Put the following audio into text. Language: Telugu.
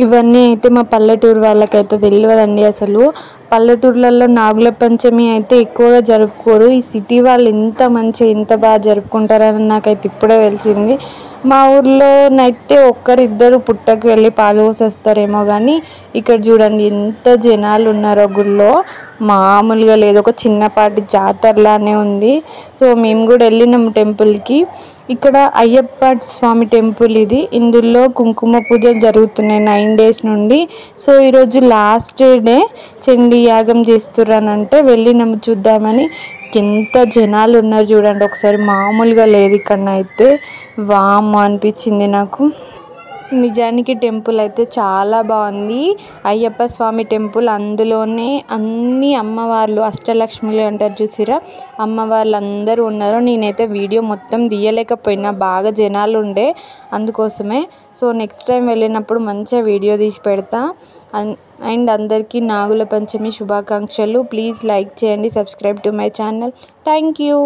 ఇవన్నీ అయితే మా పల్లెటూరు వాళ్ళకైతే తెలియదండి. అసలు పల్లెటూర్లలో నాగుల పంచమి అయితే ఎక్కువగా జరుపుకోరు. ఈ సిటీ వాళ్ళు ఇంత బాగా జరుపుకుంటారని నాకైతే ఇప్పుడే తెలిసింది. మా ఊర్లోనైతే ఒక్కరిద్దరు పుట్టకు వెళ్ళి పాలు పోసేస్తారేమో కానీ ఇక్కడ చూడండి ఎంత జనాలు ఉన్నారో గుళ్ళో, మామూలుగా లేదు. ఒక చిన్నపాటి జాతరలానే ఉంది. సో మేము కూడా వెళ్ళినాము టెంపుల్కి. ఇక్కడ అయ్యప్ప స్వామి టెంపుల్ ఇది. ఇందులో కుంకుమ పూజలు జరుగుతున్నాయి 9 days నుండి. సో ఈరోజు లాస్ట్ డే చండీ యాగం చేస్తుర్రనంటే వెళ్ళినాము చూద్దామని. ఎంత జనాలు ఉన్నారు చూడండి ఒకసారి, మామూలుగా లేదు. ఇక్కడనైతే వామ్మో అనిపించింది నాకు. నిజానికి టెంపుల్ అయితే చాలా బాగుంది. అయ్యప్ప స్వామి టెంపుల్, అందులోనే అన్ని అమ్మవార్లు అష్టలక్ష్మిలు అంటారు చూసిరా, అమ్మవార్లు అందరూ ఉన్నారు. నేనైతే వీడియో మొత్తం తీయలేకపోయినా, బాగా జనాలు ఉండే అందుకోసమే. సో నెక్స్ట్ టైం వెళ్ళినప్పుడు మంచిగా వీడియో తీసి పెడతా. అండ్ అందరికీ నాగుల పంచమి శుభాకాంక్షలు. ప్లీజ్ లైక్ చేయండి, subscribe to my channel. Thank you.